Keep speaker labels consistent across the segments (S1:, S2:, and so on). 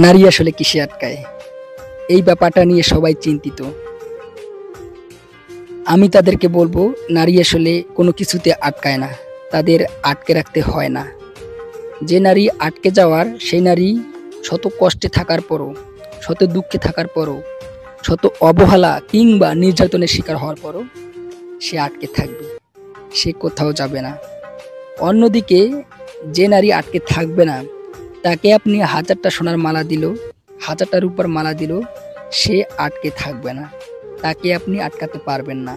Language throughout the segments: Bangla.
S1: নারী আসলে কিসে আটকায়, এই ব্যাপারটা নিয়ে সবাই চিন্তিত। আমি তাদেরকে বলবো, নারী আসলে কোনো কিছুতে আটকায় না, তাদের আটকে রাখতে হয় না। যে নারী আটকে যাওয়ার, সেই নারী শত কষ্টে থাকার পরও, শত দুঃখে থাকার পরও, শত অবহেলা কিংবা নির্যাতনের শিকার হওয়ার পরও সে আটকে থাকবে, সে কোথাও যাবে না। অন্যদিকে যে নারী আটকে থাকবে না, তাকে আপনি হাজারটা সোনার মালা দিল, হাজারটা রূপার মালা দিল, সে আটকে থাকবে না, তাকে আপনি আটকাতে পারবেন না।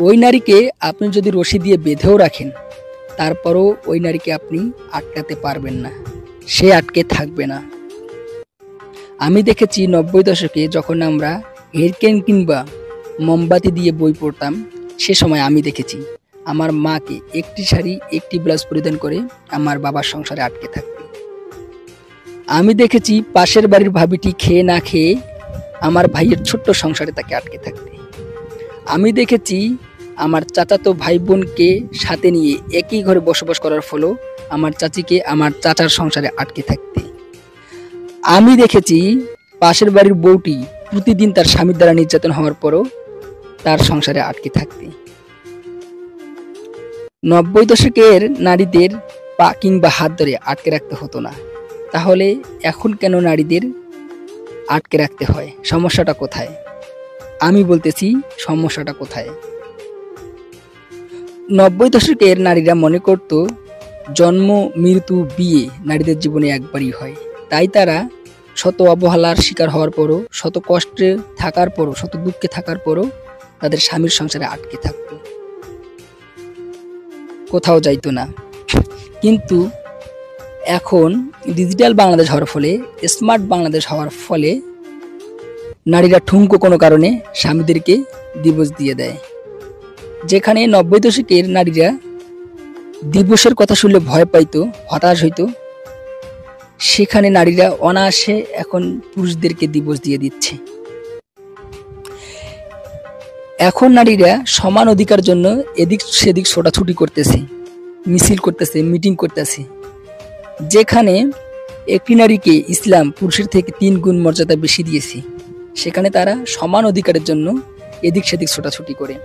S1: ওই নারীকে আপনি যদি রশি দিয়ে বেঁধেও রাখেন, তারপরও ওই নারীকে আপনি আটকাতে পারবেন না, সে আটকে থাকবে না। আমি দেখেছি 90 দশকে যখন আমরা হেরকেন কিংবা মোমবাতি দিয়ে বই পড়তাম, সে সময় আমি দেখেছি আমার মাকে একটি শাড়ি একটি ব্লাউজ পরিধান করে আমার বাবার সংসারে আটকে থাকতে। আমি দেখেছি পাশের বাড়ির ভাবিটি খেয়ে না খেয়ে আমার ভাইয়ের ছোট্ট সংসারে তাকে আটকে থাকতে। আমি দেখেছি আমার চাচাতো ভাই বোনকে সাথে নিয়ে একই ঘরে বসবাস করার ফলেও আমার চাচিকে আমার চাচার সংসারে আটকে থাকতে। আমি দেখেছি পাশের বাড়ির বউটি প্রতিদিন তার স্বামীর দ্বারা নির্যাতন হওয়ার পরও তার সংসারে আটকে থাকতে। 90 দশকের নারীদের পা কিংবা হাত ধরে আটকে রাখতে হতো না, তাহলে এখন কেন নারীদের আটকে রাখতে হয়? সমস্যাটা কোথায়? আমি বলতেছি সমস্যাটা কোথায়। 90 দশকের নারীরা মনে করত জন্ম, মৃত্যু, বিয়ে নারীদের জীবনে একবারই হয়, তাই তারা শত অবহেলার শিকার হওয়ার পরও, শত কষ্টে থাকার পরও, শত দুঃখে থাকার পরও তাদের স্বামীর সংসারে আটকে থাকত, কোথাও যাইতো না। কিন্তু এখন ডিজিটাল বাংলাদেশ হওয়ার ফলে, স্মার্ট বাংলাদেশ হওয়ার ফলে নারীরা ঠুনকো কোনো কারণে স্বামীদেরকে ডিভোর্স দিয়ে দেয়। যেখানে 90 দশকের নারীরা ডিভোর্সের কথা শুনলে ভয় পাইতো, হতাশ হইতো, সেখানে নারীরা অনায়াসে এখন পুরুষদেরকে ডিভোর্স দিয়ে দিচ্ছে। এখন নারীরা সমান অধিকার জন্য এদিক সেদিক ছোটাছুটি করতেছে, মিছিল করতেছে, মিটিং করতেছে। যেখানে একটি নারীকে ইসলাম পুরুষের থেকে 3 গুণ মর্যাদা বেশি দিয়েছে, সেখানে তারা সমান অধিকারের জন্য এদিক সেদিক ছোটাছুটি করে।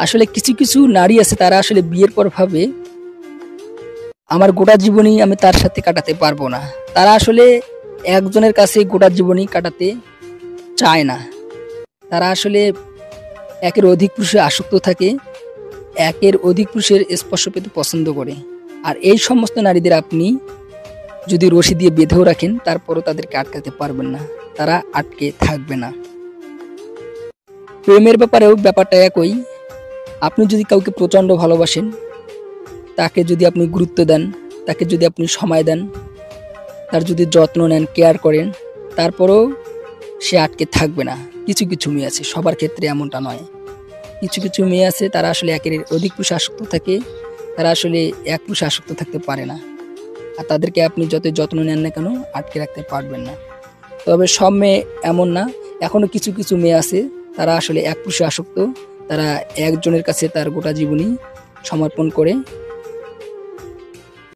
S1: আসলে কিছু কিছু নারী আছে, তারা আসলে বিয়ের পর ভাবে আমার গোটা জীবনই আমি তার সাথে কাটাতে পারবো না। তারা আসলে একজনের কাছে গোটা জীবনই কাটাতে চায় না। তারা আসলে একের অধিক পুরুষে আসক্ত থাকে, একের অধিক পুরুষের স্পর্শ পেতে পছন্দ করে। আর এই সমস্ত নারীদের আপনি যদি রশি দিয়ে বেঁধেও রাখেন, তারপরও তাদেরকে আটকাতে পারবেন না, তারা আটকে থাকবে না। প্রেমের ব্যাপারেও ব্যাপারটা একই। আপনি যদি কাউকে প্রচণ্ড ভালোবাসেন, তাকে যদি আপনি গুরুত্ব দেন, তাকে যদি আপনি সময় দেন, তার যদি যত্ন নেন, কেয়ার করেন, তারপরেও সে আটকে থাকবে না। কিছু কিছু মেয়ে আছে, সবার ক্ষেত্রে এমনটা নয়। কিছু কিছু মেয়ে আছে, তারা আসলে একের অধিক পুরুষে আসক্ত থাকে, তারা আসলে এক পুরুষে আসক্ত থাকতে পারে না। আর তাদেরকে আপনি যত যত্ন নেন না কেন, আটকে রাখতে পারবেন না। তবে সব মেয়ে এমন না, এখনও কিছু কিছু মেয়ে আছে, তারা আসলে এক পুরুষে আসক্ত, তারা একজনের কাছে তার গোটা জীবনই সমর্পণ করে